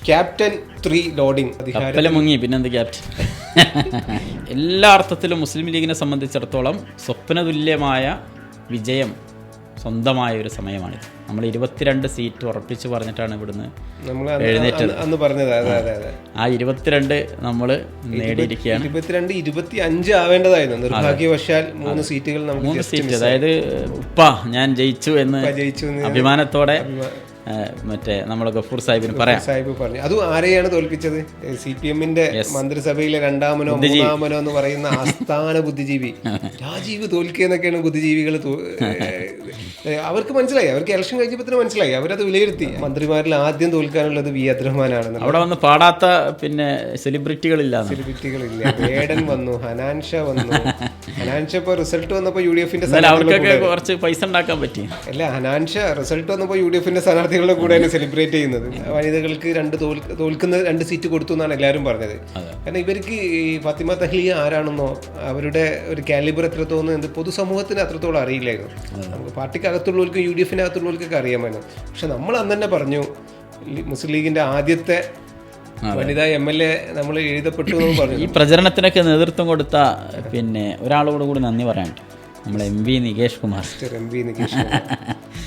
Captain 3 loading കപ്പല് മുങ്ങി പിന്നെന്ത് ക്യാപ്റ്റൻ. എല്ലാ അർത്ഥത്തിലും മുസ്ലിം ലീഗിനെ സംബന്ധിച്ചിടത്തോളം സ്വപ്നതുല്യമായ വിജയം സ്വന്തമായ ഒരു സമയമാണിത്. നമ്മൾ 22 സീറ്റ് ഉറപ്പിച്ച് പറഞ്ഞിട്ടാണ് ഇവിടുന്ന് എഴുന്നേറ്റത്. ആ 22 നമ്മൾ നേടിയിരിക്കുകയാണ്. 25 ആവേണ്ടതായിരുന്നു. നിർഭാഗ്യവശാൽ 3 സീറ്റുകൾ, 3 സീറ്റ്. അതായത് ഞാൻ ജയിച്ചു എന്ന് അഭിമാനത്തോടെ മറ്റേ നമ്മളെ ഗഫൂർ സാഹിബിന് പറയാം. സാഹിബ് പറഞ്ഞു. അത് ആരെയാണ് തോൽപ്പിച്ചത്? CPM-ന്റെ മന്ത്രിസഭയിലെ രണ്ടാമനോ മൂന്നാമനോ എന്ന് പറയുന്ന ആസ്ഥാന ബുദ്ധിജീവി രാജീവ് തോൽക്കിയെന്നൊക്കെയാണ് ബുദ്ധിജീവികൾ. അവർക്ക് മനസ്സിലായി, അവർക്ക് ഇലക്ഷൻ കഴിഞ്ഞപ്പോൾ മനസ്സിലായി, അവരത് വിലയിരുത്തി. മന്ത്രിമാരിൽ ആദ്യം തോൽക്കാനുള്ളത് വി അബ്ദുറഹ്മാനാണ്. അവിടെ വന്ന് പാടാത്ത പിന്നെ സെലിബ്രിറ്റികളില്ല. വേടൻ വന്നു, ഹനാൻഷ വന്നു. ഹനാൻഷ ഇപ്പൊ റിസൾട്ട് വന്നപ്പോ UDF-ന്റെ അവർക്കൊക്കെ കുറച്ച് പൈസ ഉണ്ടാക്കാൻ പറ്റി. അല്ല, ഹനാൻഷ റിസൾട്ട് വന്നപ്പോ UDF-ന്റെ സ്ഥാനാർത്ഥികളുടെ കൂടെയാണ് സെലിബ്രേറ്റ് ചെയ്യുന്നത്. വനിതകൾക്ക് തോൽക്കുന്ന 2 സീറ്റ് കൊടുത്തു എന്നാണ് എല്ലാവരും പറഞ്ഞത്. കാരണം ഇവർക്ക് ഈ ഫാത്തിമ തഹ്ലിയ ആരാണെന്നോ അവരുടെ ഒരു കാലിബർ എത്രത്തോളം എന്ത് പൊതുസമൂഹത്തിന് അത്രത്തോളം അറിയില്ലായിരുന്നു. നമുക്ക് പാർട്ടിക്കകത്തുള്ളവർക്ക് UDF-നകത്തുള്ളവർക്കൊക്കെ അറിയാമായിരുന്നു. പക്ഷെ നമ്മൾ അന്ന് തന്നെ പറഞ്ഞു, മുസ്ലിം ലീഗിന്റെ ആദ്യത്തെ വനിതാ MLA നമ്മൾ എഴുതപ്പെട്ടു എന്ന് പറഞ്ഞു. ഈ പ്രചരണത്തിനൊക്കെ നേതൃത്വം കൊടുത്ത പിന്നെ ഒരാളോട് കൂടി നന്ദി പറയാനുണ്ട്, നമ്മളെ MV നികേഷ് കുമാർ.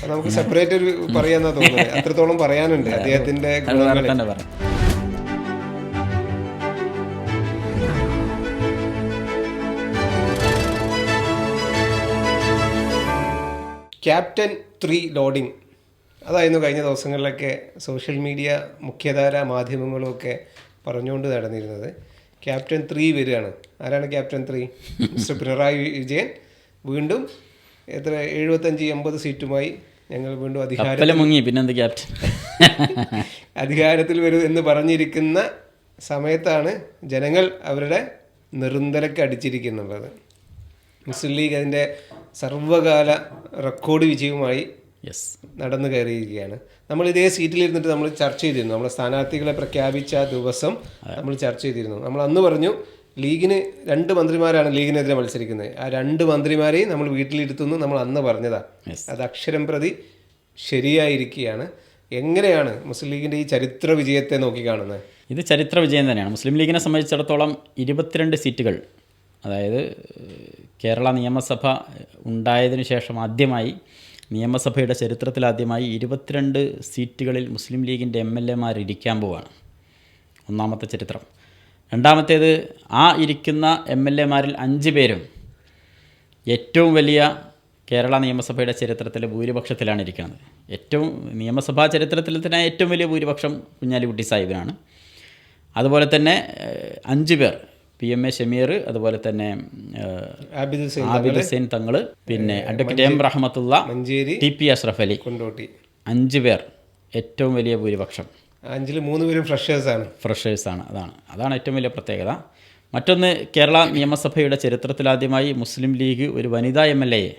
നമുക്ക് സെപ്പറേറ്റ് ഒരു പറയാന്നാ തോന്നുന്നത്. അത്രത്തോളം പറയാനുണ്ട് അദ്ദേഹത്തിന്റെ ഗുണങ്ങൾ. ക്യാപ്റ്റൻ 3 ലോഡിംഗ് അതായിരുന്നു കഴിഞ്ഞ ദിവസങ്ങളിലൊക്കെ സോഷ്യൽ മീഡിയ മുഖ്യധാര മാധ്യമങ്ങളുമൊക്കെ പറഞ്ഞുകൊണ്ട് നടന്നിരുന്നത്. ക്യാപ്റ്റൻ 3 വരികയാണ്. ആരാണ് ക്യാപ്റ്റൻ 3? മിസ്റ്റർ പിണറായി വിജയൻ വീണ്ടും 75-80 സീറ്റുമായി ഞങ്ങൾ വീണ്ടും അധികാരത്തിൽ വരും എന്ന് പറഞ്ഞിരിക്കുന്ന സമയത്താണ് ജനങ്ങൾ അവരുടെ നെറുന്തലക്ക് അടിച്ചിരിക്കുന്നുള്ളത്. മുസ്ലിം ലീഗ് അതിൻ്റെ സർവ്വകാല റെക്കോർഡ് വിജയവുമായി നടന്നു കയറിയിരിക്കുകയാണ്. നമ്മൾ ഇതേ സീറ്റിലിരുന്നിട്ട് നമ്മൾ ചർച്ച ചെയ്തിരുന്നു. നമ്മളെ സ്ഥാനാർത്ഥികളെ പ്രഖ്യാപിച്ച ദിവസം നമ്മൾ ചർച്ച ചെയ്തിരുന്നു. നമ്മൾ അന്ന് പറഞ്ഞു, ലീഗിന് 2 മന്ത്രിമാരാണ് ലീഗിനെതിരെ മത്സരിക്കുന്നത്. ആ 2 മന്ത്രിമാരെയും നമ്മൾ വീട്ടിലിരുത്തുന്നു നമ്മൾ അന്ന് പറഞ്ഞതാ. അത് അക്ഷരം പ്രതി ശരിയായിരിക്കുകയാണ്. എങ്ങനെയാണ് മുസ്ലിം ലീഗിൻ്റെ ഈ ചരിത്ര വിജയത്തെ നോക്കിക്കാണുന്നത്? ഇത് ചരിത്ര വിജയം തന്നെയാണ്. മുസ്ലിം ലീഗിനെ സംബന്ധിച്ചിടത്തോളം 22 സീറ്റുകൾ, അതായത് കേരള നിയമസഭ ഉണ്ടായതിനു ശേഷം ആദ്യമായി, നിയമസഭയുടെ ചരിത്രത്തിൽ ആദ്യമായി 22 സീറ്റുകളിൽ മുസ്ലിം ലീഗിൻ്റെ MLA-മാർ ഇരിക്കാൻ പോവുകയാണ്. ഒന്നാമത്തെ ചരിത്രം. രണ്ടാമത്തേത്, ആ ഇരിക്കുന്ന MLA-മാരിൽ 5 പേരും ഏറ്റവും വലിയ കേരള നിയമസഭയുടെ ചരിത്രത്തിലെ ഭൂരിപക്ഷത്തിലാണ് ഇരിക്കുന്നത്. നിയമസഭാ ചരിത്രത്തിൽ തന്നെ ഏറ്റവും വലിയ ഭൂരിപക്ഷം കുഞ്ഞാലിക്കുട്ടി സാഹിബിനാണ്. അതുപോലെ തന്നെ 5 പേർ, PMA ഷമീർ, അതുപോലെ തന്നെ ആബിദ് ഹുസൈൻ തങ്ങൾ, പിന്നെ advocate M Rahmatullah, TP Ashraf Ali, 5 പേർ ഏറ്റവും വലിയ ഭൂരിപക്ഷം. 5-ൽ 3 പേരും ഫ്രഷേഴ്സാണ്. അതാണ് ഏറ്റവും വലിയ പ്രത്യേകത. മറ്റൊന്ന്, കേരള നിയമസഭയുടെ ചരിത്രത്തിലാദ്യമായി മുസ്ലിം ലീഗ് ഒരു വനിതാ MLA-യെ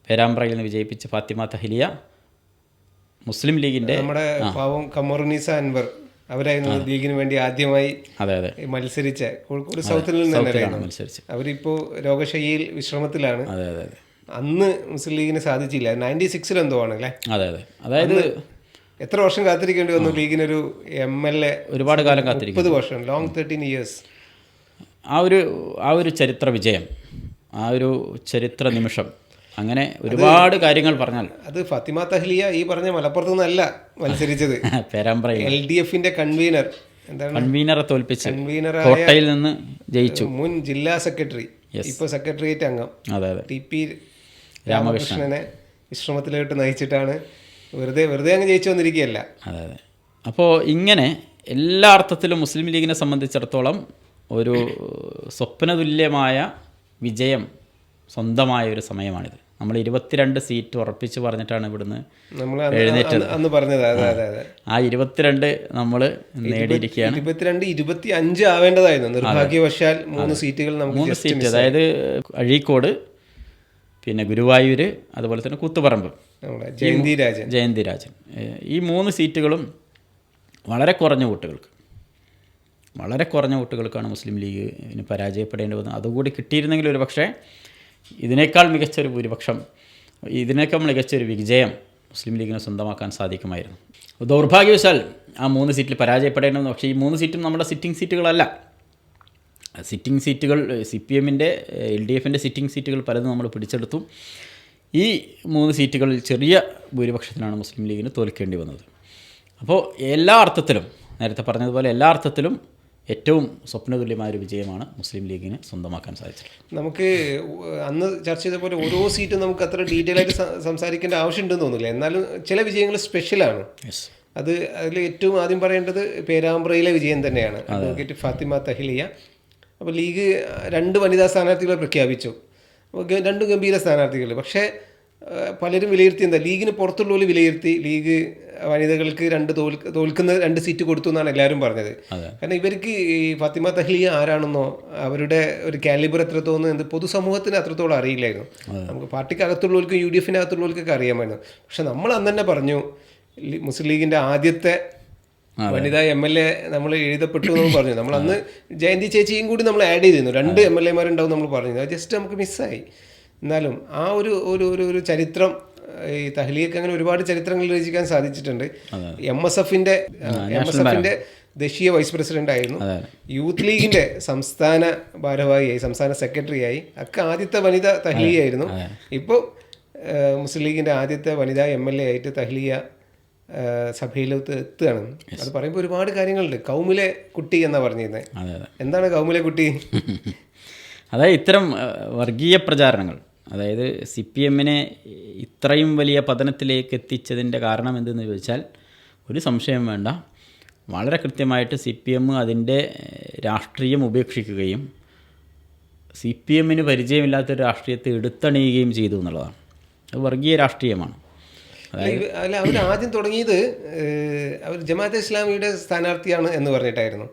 പേരാമ്പ്രയിൽ നിന്ന് വിജയിപ്പിച്ച ഫാത്തിമ തഹ്ലിയ മുസ്ലിം ലീഗിൻ്റെ നമ്മുടെ കമറുന്നീസ അൻവർ അവരായിരുന്നു ലീഗിന് വേണ്ടി ആദ്യമായി മത്സരിച്ച കോഴിക്കോട് സൗത്തിൽ നിന്ന് മത്സരിച്ച്. അവരിപ്പോൾ രോഗശയ്യയിൽ വിശ്രമത്തിലാണ്. അന്ന് മുസ്ലിം ലീഗിന് സാധിച്ചില്ല. 96-ൽ എന്തോ ആണല്ലേ? അതായത് എത്ര വർഷം കാത്തിരിക്കേണ്ടി വന്നു ലീഗിനൊരു MLA? ഒരുപാട് കാലം കാത്തിരിക്കും. 30 വർഷം, ലോങ് 13 ഇയേഴ്സ്. ആ ഒരു ചരിത്ര വിജയം, ആ ഒരു ചരിത്ര നിമിഷം, അങ്ങനെ ഒരുപാട് കാര്യങ്ങൾ പറഞ്ഞാൽ. അത് ഫാത്തിമ തഹ്ലിയ ഈ പറഞ്ഞ മലപ്പുറത്ത് നിന്നല്ല മത്സരിച്ചത്, പേരാമ്പ്രയിൽ LDF-ന്റെ കൺവീനറെ തോൽപ്പിച്ച് കോട്ടയിൽ നിന്ന് ജയിച്ചു. മുൻ ജില്ലാ സെക്രട്ടറി, ഇപ്പോൾ സെക്രട്ടേറിയറ്റ് അംഗം TP രാമകൃഷ്ണനെ വിശ്രമത്തിലോട്ട് നയിച്ചിട്ടാണ്. വെറുതെ അങ്ങ് ജയിച്ചു വന്നിരിക്കുകയല്ല. അപ്പോൾ ഇങ്ങനെ എല്ലാ അർത്ഥത്തിലും മുസ്ലിം ലീഗിനെ സംബന്ധിച്ചിടത്തോളം ഒരു സ്വപ്നതുല്യമായ വിജയം സ്വന്തമായ ഒരു സമയമാണിത്. നമ്മൾ 22 സീറ്റ് ഉറപ്പിച്ച് പറഞ്ഞിട്ടാണ് ഇവിടുന്ന് എഴുന്നേറ്റത്. ആ 22 നമ്മൾ നേടിയിരിക്കുകയാണ്. 25 ആവേണ്ടതായിരുന്നു. നിർഭാഗ്യവശാൽ 3 സീറ്റുകൾ, 3 സീറ്റ്, അതായത് അഴീക്കോട്, പിന്നെ ഗുരുവായൂർ, അതുപോലെ തന്നെ കൂത്തുപറമ്പ്, ജയന്തിരാജൻ. ഈ 3 സീറ്റുകളും വളരെ കുറഞ്ഞ വോട്ടുകൾക്കാണ് മുസ്ലിം ലീഗിന് പരാജയപ്പെടേണ്ടി വന്നത്. അതുകൂടി കിട്ടിയിരുന്നെങ്കിൽ ഒരു പക്ഷേ ഇതിനേക്കാൾ മികച്ചൊരു ഭൂരിപക്ഷം, ഇതിനേക്കാൾ മികച്ചൊരു വിജയം മുസ്ലിം ലീഗിനെ സ്വന്തമാക്കാൻ സാധിക്കുമായിരുന്നു. ദൗർഭാഗ്യവശാൽ ആ 3 സീറ്റിൽ പരാജയപ്പെടേണ്ടത്. പക്ഷേ ഈ 3 സീറ്റും നമ്മുടെ സിറ്റിംഗ് സീറ്റുകളല്ല. സിറ്റിംഗ് സീറ്റുകൾ CPM LDFൻ്റെ സിറ്റിംഗ് സീറ്റുകൾ പലതും നമ്മൾ പിടിച്ചെടുത്തു. ഈ 3 സീറ്റുകളിൽ ചെറിയ ഭൂരിപക്ഷത്തിനാണ് മുസ്ലിം ലീഗിന് തോൽക്കേണ്ടി വന്നത്. അപ്പോൾ എല്ലാ അർത്ഥത്തിലും, നേരത്തെ പറഞ്ഞതുപോലെ എല്ലാ അർത്ഥത്തിലും ഏറ്റവും സ്വപ്നതുല്യമായൊരു വിജയമാണ് മുസ്ലിം ലീഗിന് സ്വന്തമാക്കാൻ സാധിച്ചത്. നമുക്ക് അന്ന് ചർച്ച ചെയ്ത പോലെ ഓരോ സീറ്റും നമുക്ക് അത്ര ഡീറ്റെയിൽ ആയിട്ട് സംസാരിക്കേണ്ട ആവശ്യമുണ്ടെന്ന് തോന്നുന്നില്ല. എന്നാലും ചില വിജയങ്ങൾ സ്പെഷ്യലാണ്. അതിൽ ഏറ്റവും ആദ്യം പറയേണ്ടത് പേരാമ്പ്രയിലെ വിജയം തന്നെയാണ്. അഡ്വക്കേറ്റ് ഫാത്തിമ തഹ്ലിയ. അപ്പോൾ ലീഗ് 2 വനിതാ സ്ഥാനാർത്ഥികളെ പ്രഖ്യാപിച്ചു. 2 ഗംഭീര സ്ഥാനാർത്ഥികൾ. പക്ഷേ പലരും വിലയിരുത്തി എന്താ, ലീഗിന് പുറത്തുള്ളവർ വിലയിരുത്തി ലീഗ് വനിതകൾക്ക് തോൽക്കുന്ന 2 സീറ്റ് കൊടുത്തു എന്നാണ് എല്ലാവരും പറഞ്ഞത്. കാരണം ഇവർക്ക് ഈ ഫാത്തിമ തഹ്ലിയ ആരാണെന്നോ അവരുടെ ഒരു കാലിബർ എത്രത്തോളം എന്ത് പൊതുസമൂഹത്തിന് അത്രത്തോളം അറിയില്ലായിരുന്നു. നമുക്ക് പാർട്ടിക്ക് അകത്തുള്ളവർക്കും UDFനകത്തുള്ളവർക്കൊക്കെ അറിയാമായിരുന്നു. പക്ഷെ നമ്മൾ അന്ന് തന്നെ പറഞ്ഞു, മുസ്ലിം ലീഗിൻ്റെ ആദ്യത്തെ വനിതാ MLA നമ്മൾ എഴുതപ്പെട്ടു എന്ന് പറഞ്ഞു. നമ്മൾ അന്ന് ജയന്തി ചേച്ചിയും കൂടി നമ്മൾ ആഡ് ചെയ്തിരുന്നു. 2 MLAമാരുണ്ടാവും നമ്മൾ പറഞ്ഞു. അത് ജസ്റ്റ് നമുക്ക് മിസ്സായി. എന്നാലും ആ ഒരു ചരിത്രം ഈ തഹ്ലിയക്ക് അങ്ങനെ ഒരുപാട് ചരിത്രങ്ങൾ രചിക്കാൻ സാധിച്ചിട്ടുണ്ട്. MSFൻ്റെ ദേശീയ വൈസ് പ്രസിഡന്റ് ആയിരുന്നു. യൂത്ത് ലീഗിൻ്റെ സംസ്ഥാന ഭാരവാഹിയായി, സംസ്ഥാന സെക്രട്ടറിയായി. ഒക്കെ ആദ്യത്തെ വനിത തഹ്ലിയായിരുന്നു. ഇപ്പോൾ മുസ്ലിം ലീഗിൻ്റെ ആദ്യത്തെ വനിതാ MLA ആയിട്ട് തഹ്ലിയ സഭയിലോട്ട് എത്തുകയാണ്. അത് പറയുമ്പോൾ ഒരുപാട് കാര്യങ്ങളുണ്ട്. കൗമിലെ കുട്ടി എന്നാണ് പറഞ്ഞിരുന്നത്. എന്താണ് കൗമിലെ കുട്ടി? അതായത് ഇത്തരം വർഗീയ പ്രചാരണങ്ങൾ, അതായത് CPMനെ ഇത്രയും വലിയ പതനത്തിലേക്ക് എത്തിച്ചതിൻ്റെ കാരണം എന്തെന്ന് ചോദിച്ചാൽ ഒരു സംശയം വേണ്ട, വളരെ കൃത്യമായിട്ട് CPM അതിൻ്റെ രാഷ്ട്രീയം ഉപേക്ഷിക്കുകയും CPMന് പരിചയമില്ലാത്തൊരു രാഷ്ട്രീയത്തെ എടുത്തണിയുകയും ചെയ്തു എന്നുള്ളതാണ്. അത് വർഗീയ രാഷ്ട്രീയമാണ്. അല്ല, അവർ ആദ്യം തുടങ്ങിയത് അവർ ജമാഅത്തെ ഇസ്ലാമിയുടെ സ്ഥാനാർത്ഥിയാണ് എന്ന് പറഞ്ഞിട്ടായിരുന്നു.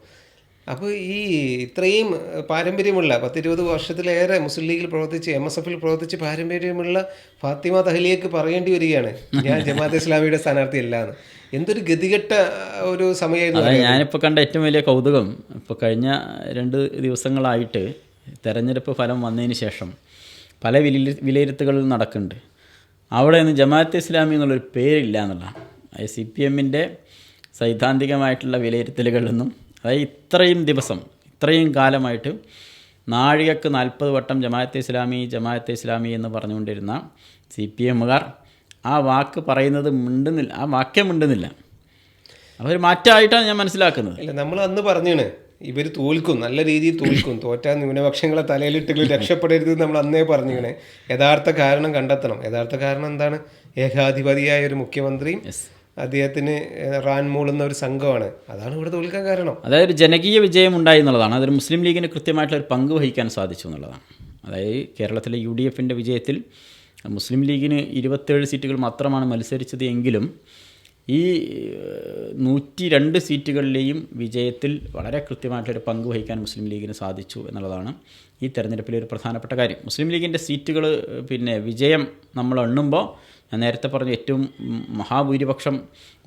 അപ്പോൾ ഈ ഇത്രയും പാരമ്പര്യമുള്ള 10-20 വർഷത്തിലേറെ മുസ്ലിം ലീഗിൽ പ്രവർത്തിച്ച് MSFൽ പ്രവർത്തിച്ച് പാരമ്പര്യമുള്ള ഫാത്തിമ തഹ്ലിയക്ക് പറയേണ്ടി വരികയാണ് ഞാൻ ജമാഅത്തെ ഇസ്ലാമിയുടെ സ്ഥാനാർത്ഥിയല്ല എന്ന്. എന്തൊരു ഗതികെട്ട ഒരു സമയമായിരുന്നു. ഞാനിപ്പോൾ കണ്ട ഏറ്റവും വലിയ കൗതുകം, ഇപ്പോൾ കഴിഞ്ഞ 2 ദിവസങ്ങളായിട്ട് തെരഞ്ഞെടുപ്പ് ഫലം വന്നതിന് ശേഷം പല വിലയിരുത്തുകളിൽ നടക്കുന്നുണ്ട്. അവിടെ നിന്ന് ജമാഅത്തെ ഇസ്ലാമി എന്നുള്ളൊരു പേരില്ല എന്നുള്ളതാണ്. അതായത് CPMൻ്റെ സൈദ്ധാന്തികമായിട്ടുള്ള വിലയിരുത്തലുകളിൽ നിന്നും, അതായത് ഇത്രയും ദിവസം ഇത്രയും കാലമായിട്ട് നാഴികക്ക് 40 വട്ടം ജമാഅത്തെ ഇസ്ലാമി എന്ന് പറഞ്ഞുകൊണ്ടിരുന്ന CPMകാർ ആ വാക്ക് പറയുന്നത് മിണ്ടുന്നില്ല, ആ വാക്യം മിണ്ടുന്നില്ല. അവർ മാറ്റമായിട്ടാണ് ഞാൻ മനസ്സിലാക്കുന്നത്. അല്ല, നമ്മൾ അന്ന് പറഞ്ഞാണ് ഇവർ തോൽക്കും, നല്ല രീതിയിൽ തോൽക്കും, തോറ്റാൽ ന്യൂനപക്ഷങ്ങളെ തലയിലിട്ട് രക്ഷപ്പെടരുത് നമ്മൾ അന്നേ പറഞ്ഞിങ്ങനെ. യഥാർത്ഥ കാരണം കണ്ടെത്തണം. യഥാർത്ഥ കാരണം എന്താണ്? ഏകാധിപതിയായ ഒരു മുഖ്യമന്ത്രിയും അദ്ദേഹത്തിന് റാൻ മൂളുന്ന ഒരു സംഘമാണ്. അതാണ് ഇവിടെ തോൽക്കാൻ കാരണം. അതായത് ജനകീയ വിജയം ഉണ്ടായി എന്നുള്ളതാണ്. അതൊരു മുസ്ലിം ലീഗിന് കൃത്യമായിട്ടുള്ളൊരു പങ്ക് വഹിക്കാൻ സാധിച്ചു എന്നുള്ളതാണ്. അതായത് കേരളത്തിലെ UDFൻ്റെ വിജയത്തിൽ മുസ്ലിം ലീഗിന് 27 സീറ്റുകൾ മാത്രമാണ് മത്സരിച്ചത് എങ്കിലും ഈ 102 സീറ്റുകളിലെയും വിജയത്തിൽ വളരെ കൃത്യമായിട്ടൊരു പങ്ക് വഹിക്കാൻ മുസ്ലിം ലീഗിന് സാധിച്ചു എന്നുള്ളതാണ് ഈ തെരഞ്ഞെടുപ്പിലെ ഒരു പ്രധാനപ്പെട്ട കാര്യം. മുസ്ലിം ലീഗിൻ്റെ സീറ്റുകൾ വിജയം നമ്മൾ എണ്ണുമ്പോൾ ഞാൻ നേരത്തെ പറഞ്ഞു ഏറ്റവും മഹാഭൂരിപക്ഷം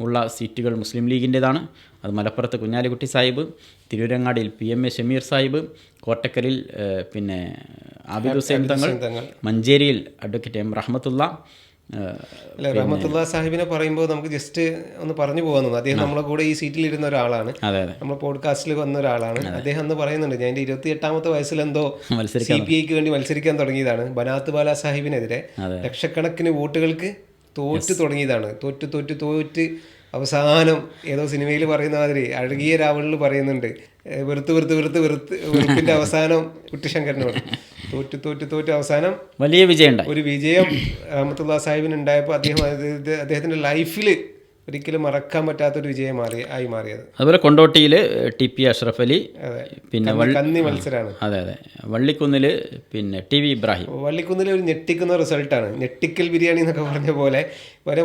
ഉള്ള സീറ്റുകൾ മുസ്ലിം ലീഗിൻ്റേതാണ്. അത് മലപ്പുറത്ത് കുഞ്ഞാലിക്കുട്ടി സാഹിബ്, തിരൂരങ്ങാടിയിൽ PMA ഷമീർ സാഹിബ്, കോട്ടക്കലിൽ ആബിദ് ഹുസൈൻ തങ്ങൾ, മഞ്ചേരിയിൽ അഡ്വക്കേറ്റ് M റഹ്മത്തുള്ള. അല്ല, റഹ്മത്തുള്ള സാഹിബിനെ പറയുമ്പോൾ നമുക്ക് ജസ്റ്റ് ഒന്ന് പറഞ്ഞു പോകാൻ തോന്നുന്നു. അദ്ദേഹം നമ്മളെ കൂടെ ഈ സീറ്റിലിരുന്ന ഒരാളാണ്, നമ്മൾ പോഡ്കാസ്റ്റിൽ വന്ന ഒരാളാണ്. അദ്ദേഹം അന്ന് പറയുന്നുണ്ട്, ഞാൻ എൻ്റെ 28ാമത്തെ വയസ്സിലെന്തോ CPIക്ക് വേണ്ടി മത്സരിക്കാൻ തുടങ്ങിയതാണ്. ബനാത്ത് ബാല സാഹിബിനെതിരെ ലക്ഷക്കണക്കിന് വോട്ടുകൾക്ക് തോറ്റു തുടങ്ങിയതാണ്. തോറ്റ് അവസാനം ഏതോ സിനിമയിൽ പറയുന്ന മാതിരി അഴകിയ രാവണിൽ പറയുന്നുണ്ട്, വെറുപ്പിന്റെ അവസാനം കുട്ടിശങ്കരനോട് തോറ്റ് അവസാനം വലിയ വിജയം, ഒരു വിജയം റഹ്മത്തുള്ള സാഹിബിന് ഉണ്ടായപ്പോൾ അദ്ദേഹത്തിന്റെ ലൈഫിൽ ഒരിക്കലും മറക്കാൻ പറ്റാത്തൊരു വിജയം ആയി മാറിയത്. അതുപോലെ കൊണ്ടോട്ടിയിൽ TP അഷ്റഫ് അലി, പിന്നെ കന്നി മത്സരമാണ്. അതെ വള്ളിക്കുന്നിൽ TV ഇബ്രാഹിം. വള്ളിക്കുന്നിൽ ഒരു ഞെട്ടിക്കുന്ന റിസൾട്ടാണ്. ഞെട്ടിക്കൽ ബിരിയാണി എന്നൊക്കെ പറഞ്ഞ പോലെ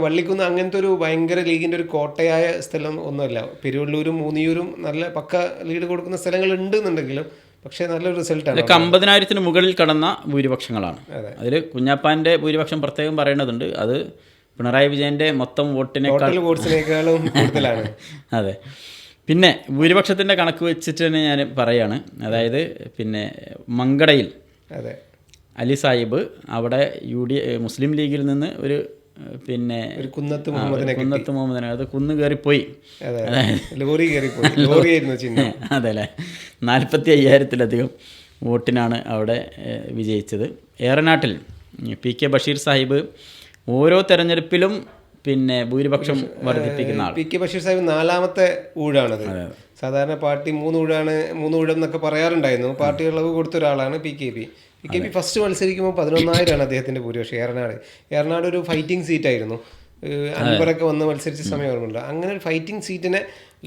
വള്ളിക്കുന്ന് അങ്ങനത്തെ ഒരു ഭയങ്കര ലീഗിൻ്റെ ഒരു കോട്ടയായ സ്ഥലം ഒന്നുമല്ല. പെരുവള്ളൂരും മൂന്നിയൂരും നല്ല പക്ക ലീഡ് കൊടുക്കുന്ന സ്ഥലങ്ങൾ ഉണ്ടെന്നുണ്ടെങ്കിലും പക്ഷേ നല്ലൊരു റിസൾട്ടാണ്. 50,000-ന് മുകളിൽ കടന്ന ഭൂരിപക്ഷങ്ങളാണ്. അതിൽ കുഞ്ഞാപ്പാൻ്റെ ഭൂരിപക്ഷം പ്രത്യേകം പറയേണ്ടതുണ്ട്. അത് പിണറായി വിജയൻ്റെ മൊത്തം വോട്ട്സിനേക്കാളും കൂടുതലാണ്. അതെ. പിന്നെ ഭൂരിപക്ഷത്തിൻ്റെ കണക്ക് വെച്ചിട്ട് തന്നെ ഞാൻ പറയാണ്. അതായത് മങ്കടയിൽ അലി സാഹിബ് അവിടെ മുസ്ലിം ലീഗിൽ നിന്ന് ഒരു പിന്നെ ഒരു കുന്നത്ത് മുഹമ്മദിനെ കുന്നത്ത് മുഹമ്മദിനെ അത് കുന്ന് കയറിപ്പോയി. ലോറി കയറിപ്പോയി, ലോറിയായിരുന്നു ചിഹ്നം. അതെ അല്ലേ, 45,000-ലധികം വോട്ടിനാണ് അവിടെ വിജയിച്ചത്. ഏറനാട്ടിൽ PK ബഷീർ സാഹിബ് ഓരോ തെരഞ്ഞെടുപ്പിലും പിന്നെ ഭൂരിപക്ഷം വർദ്ധിപ്പിക്കുന്ന ആൾ. PK ബഷീർ സാഹിബ് 4ാമത്തെ ഊഴാണത്. സാധാരണ പാർട്ടി 3 ഊഴം എന്നൊക്കെ പറയാറുണ്ടായിരുന്നു. പാർട്ടി ഇളവ് കൊടുത്ത ഒരാളാണ് PKP ഫസ്റ്റ് മത്സരിക്കുമ്പോൾ 11,000 അദ്ദേഹത്തിൻ്റെ ഭൂരിപക്ഷം. ഏറനാട് ഒരു ഫൈറ്റിംഗ് സീറ്റായിരുന്നു. അൻവറൊക്കെ വന്ന് മത്സരിച്ച സമയം ഓർമ്മയുണ്ട്. അങ്ങനെ ഒരു ഫൈറ്റിംഗ് സീറ്റിനെ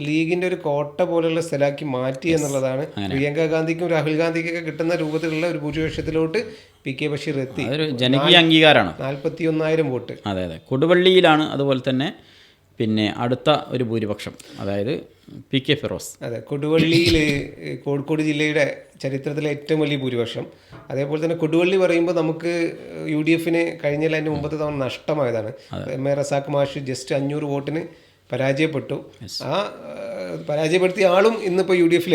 ലീഗിൻ്റെ ഒരു കോട്ട പോലുള്ള സ്ഥലമാക്കി മാറ്റി എന്നുള്ളതാണ്. പ്രിയങ്ക ഗാന്ധിക്കും രാഹുൽ ഗാന്ധിക്കൊക്കെ കിട്ടുന്ന രൂപത്തിലുള്ള ഒരു ഭൂരിപക്ഷത്തിലോട്ട് PK ബഷീർ എത്തി. അതൊരു ജനകീയ അംഗീകാരമാണ്. 41,000 വോട്ട്. അതെ അതെ. കൊടുവള്ളിയിലാണ് അതുപോലെ തന്നെ പിന്നെ അടുത്ത ഒരു ഭൂരിപക്ഷം, അതായത് PK ഫിറോസ്. അതെ, കൊടുവള്ളിയിൽ കോഴിക്കോട് ജില്ലയുടെ ചരിത്രത്തിലെ ഏറ്റവും വലിയ ഭൂരിപക്ഷം. അതേപോലെ തന്നെ കൊടുവള്ളി പറയുമ്പോൾ നമുക്ക് UDF കഴിഞ്ഞാൽ അതിൻ്റെ മുമ്പത്തെ തവണ നഷ്ടമായതാണ്. MA റസാഖ് മാഷ് ജസ്റ്റ് 500 വോട്ടിന് പരാജയപ്പെട്ടു. ആ പരാജയപ്പെടുത്തിയ ആളും ഇന്നിപ്പോൾ UDF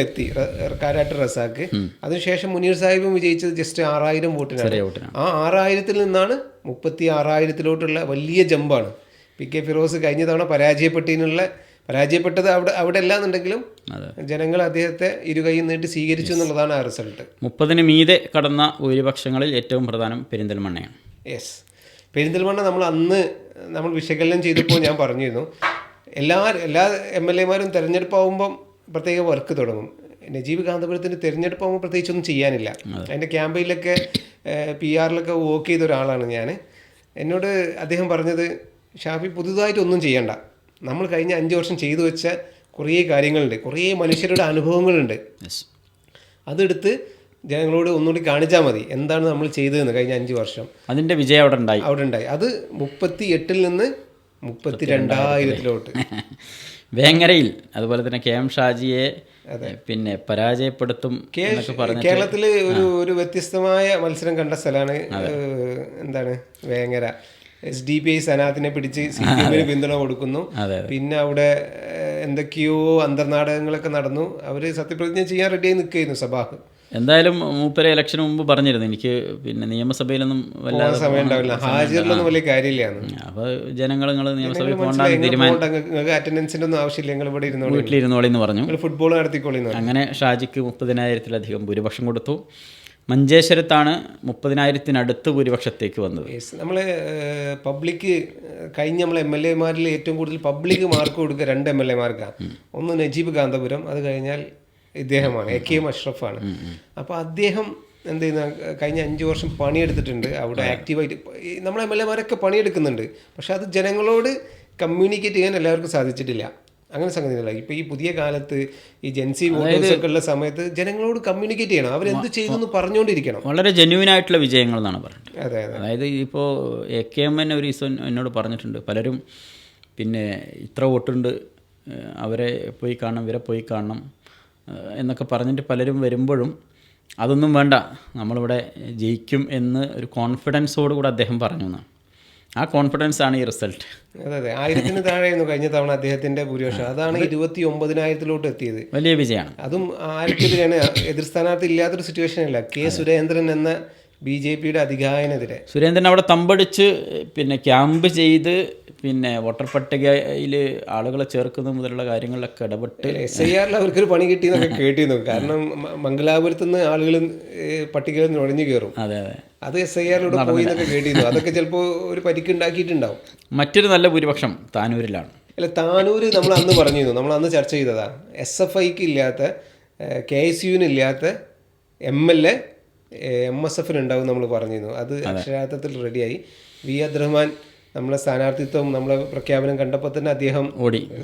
കാരാട്ട് റസാഖ്. അതിനുശേഷം മുനീർ സാഹിബും വിജയിച്ചത് ജസ്റ്റ് 6,000 വോട്ടിനാണ്. ആ 6,000-ൽ നിന്നാണ് 36,000-ലോട്ടുള്ള വലിയ ജമ്പാണ്. PK ഫിറോസ് കഴിഞ്ഞ തവണ പരാജയപ്പെട്ടത് അവിടെ അല്ലാന്നുണ്ടെങ്കിലും ജനങ്ങൾ അദ്ദേഹത്തെ ഇരുകൈയും നീട്ടി സ്വീകരിച്ചു എന്നുള്ളതാണ് ആ റിസൾട്ട്. 30-ന് മീതെ കടന്ന ഭൂരിപക്ഷങ്ങളിൽ ഏറ്റവും പ്രധാനം പെരിന്തൽമണ്ണയാണ്. യെസ്, പെരിന്തൽമണ്ണ നമ്മൾ വിശകലനം ചെയ്തപ്പോൾ ഞാൻ പറഞ്ഞിരുന്നു, എല്ലാ MLA-മാരും തിരഞ്ഞെടുപ്പാവുമ്പം പ്രത്യേക വർക്ക് തുടങ്ങും. നജീബ് കാന്തപുരത്തിന് തിരഞ്ഞെടുപ്പാകുമ്പോൾ പ്രത്യേകിച്ചൊന്നും ചെയ്യാനില്ല. അതിൻ്റെ ക്യാമ്പയിലൊക്കെ PR-ലൊക്കെ വർക്ക് ചെയ്ത ഒരാളാണ് ഞാൻ. എന്നോട് അദ്ദേഹം പറഞ്ഞത്, ഷാഫി പുതുതായിട്ടൊന്നും ചെയ്യണ്ട, നമ്മൾ കഴിഞ്ഞ 5 വർഷം ചെയ്തു വെച്ച കുറേ കാര്യങ്ങളുണ്ട്, കുറേ മനുഷ്യരുടെ അനുഭവങ്ങളുണ്ട്, അതെടുത്ത് ജനങ്ങളോട് ഒന്നുകൂടി കാണിച്ചാൽ മതി എന്താണ് നമ്മൾ ചെയ്തതെന്ന് കഴിഞ്ഞ 5 വർഷം. അതിൻ്റെ വിജയം അവിടെ ഉണ്ടായി. അത് 38-ൽ നിന്ന് 32,000-ലോട്ട്. വേങ്ങരയിൽ അതുപോലെ തന്നെ KM ഷാജിയെ പിന്നെ പരാജയപ്പെടുത്തും. കേരളത്തിൽ ഒരു വ്യത്യസ്തമായ മത്സരം കണ്ട സ്ഥലമാണ് എന്താണ് വേങ്ങര. SDPI സനാത്തിനെ പിടിച്ച് CPM-ന് പിന്തുണ കൊടുക്കുന്നു. പിന്നെ അവിടെ എന്തൊക്കെയോ അന്തർനാടകങ്ങളൊക്കെ നടന്നു. അവർ സത്യപ്രതിജ്ഞ ചെയ്യാൻ റെഡിയായി നിൽക്കുകയായിരുന്നു സഭാഹ്. എന്തായാലും മൂപ്പരെ ഇലക്ഷന് മുമ്പ് പറഞ്ഞിരുന്നു, എനിക്ക് പിന്നെ നിയമസഭയിലൊന്നും വല്ലാതെ സമയം ഉണ്ടാവില്ല, ഹാജറിലൊന്നും വലിയ കാര്യമില്ല. അപ്പോൾ ജനങ്ങൾ നിയമസഭയിൽ പോകേണ്ട തീരുമാനം, അറ്റൻഡൻസിന്റെ ഒന്നും ആവശ്യമില്ല, നിങ്ങൾ ഇവിടെ വീട്ടിലിരുന്നോളി എന്ന് പറഞ്ഞു. ഫുട്ബോൾ നടത്തിക്കോളി. അങ്ങനെ ഷാജിക്ക് 30,000-ലധികം ഭൂരിപക്ഷം കൊടുത്തു. മഞ്ചേശ്വരത്താണ് 30,000-നടുത്ത് ഭൂരിപക്ഷത്തേക്ക് വന്നത്. നമ്മൾ പബ്ലിക് കഴിഞ്ഞ നമ്മൾ MLA-മാരിൽ ഏറ്റവും കൂടുതൽ പബ്ലിക് മാർക്ക് കൊടുക്കുക 2 MLA-മാർക്കാണ്. ഒന്ന് നജീബ് കാന്തപുരം, അത് കഴിഞ്ഞാൽ ഇദ്ദേഹമാണ് AK അഷ്റഫാണ്. അപ്പോൾ അദ്ദേഹം എന്ത് ചെയ്യുന്ന കഴിഞ്ഞ 5 വർഷം പണിയെടുത്തിട്ടുണ്ട് അവിടെ ആക്റ്റീവായിട്ട്. നമ്മൾ MLA-മാരൊക്കെ പണിയെടുക്കുന്നുണ്ട്, പക്ഷെ അത് ജനങ്ങളോട് കമ്മ്യൂണിക്കേറ്റ് ചെയ്യാൻ എല്ലാവർക്കും സാധിച്ചിട്ടില്ല. അങ്ങനെ സംഗതികളല്ല. ഇപ്പോൾ ഈ പുതിയ കാലത്ത് ഈ ജെൻസി വോട്ടേഴ്സൊക്കെ ഉള്ള സമയത്ത് ജനങ്ങളോട് കമ്മ്യൂണിക്കേറ്റ് ചെയ്യണം, അവരെന്ത് ചെയ്തു എന്ന് പറഞ്ഞുകൊണ്ടിരിക്കണം. വളരെ ജെന്യൂനായിട്ടുള്ള വിജയങ്ങൾ എന്നാണ് പറഞ്ഞത്. അതെ, അതായത് ഇപ്പോൾ AKM ഒരു ദിവസം എന്നോട് പറഞ്ഞിട്ടുണ്ട്, പലരും പിന്നെ ഇത്ര വോട്ടുണ്ട്, അവരെ പോയി കാണണം, ഇവരെ പോയി കാണണം എന്നൊക്കെ പറഞ്ഞിട്ട് പലരും വരുമ്പോഴും അതൊന്നും വേണ്ട, നമ്മളിവിടെ ജയിക്കും എന്ന് ഒരു കോൺഫിഡൻസോടുകൂടി അദ്ദേഹം പറഞ്ഞു എന്നാണ്. ആ കോൺഫിഡൻസ് ആണ് ഈ റിസൾട്ട്. അതെ, 1000-ന് താഴെയായിരുന്നു കഴിഞ്ഞ തവണ അദ്ദേഹത്തിന്റെ ഭൂരിപക്ഷം. അതാണ് 29,000-ലോട്ട് എത്തിയത്. വലിയ വിജയമാണ്. അതും ആർക്കെതിരെയാണ്? എതിർ സ്ഥാനാർത്ഥി ഇല്ലാത്തൊരു സിറ്റുവേഷൻ അല്ല. സുരേന്ദ്രൻ എന്ന BJP-യുടെ അധികായനെതിരെ. സുരേന്ദ്രൻ അവിടെ തമ്പടിച്ച് പിന്നെ ക്യാമ്പ് ചെയ്ത് പിന്നെ വോട്ടർ പട്ടികയിൽ ആളുകളെ ചേർക്കുന്ന മുതലുള്ള കാര്യങ്ങളിലൊക്കെ ഇടപെട്ട് SIR-ൽ അവർക്കൊരു പണി കിട്ടിയെന്നൊക്കെ കേട്ടിരുന്നു. കാരണം മംഗലാപുരത്തുനിന്ന് ആളുകൾ പട്ടികയിൽ നുഴഞ്ഞു കയറും. അതെ, അത് SIR-ലൂടെ പോയി എന്നൊക്കെ കേട്ടിരുന്നു. അതൊക്കെ ചിലപ്പോൾ ഒരു പരിക്കുണ്ടാക്കിയിട്ടുണ്ടാവും. മറ്റൊരു നല്ല ഭൂരിപക്ഷം താനൂരിലാണ്. അല്ല, താനൂര് നമ്മൾ അന്ന് പറഞ്ഞിരുന്നു, നമ്മൾ അന്ന് ചർച്ച ചെയ്തതാ. SFIക്ക് ഇല്ലാത്ത, KSU-ന് ഇല്ലാത്ത MLA MSF-ന് ഉണ്ടാവും നമ്മൾ പറഞ്ഞിരുന്നു. അത് അക്ഷരാർത്ഥത്തിൽ റെഡിയായി. V. അബ്ദുറഹ്മാൻ നമ്മളെ സ്ഥാനാർത്ഥിത്വം, നമ്മളെ പ്രഖ്യാപനം കണ്ടപ്പോൾ തന്നെ അദ്ദേഹം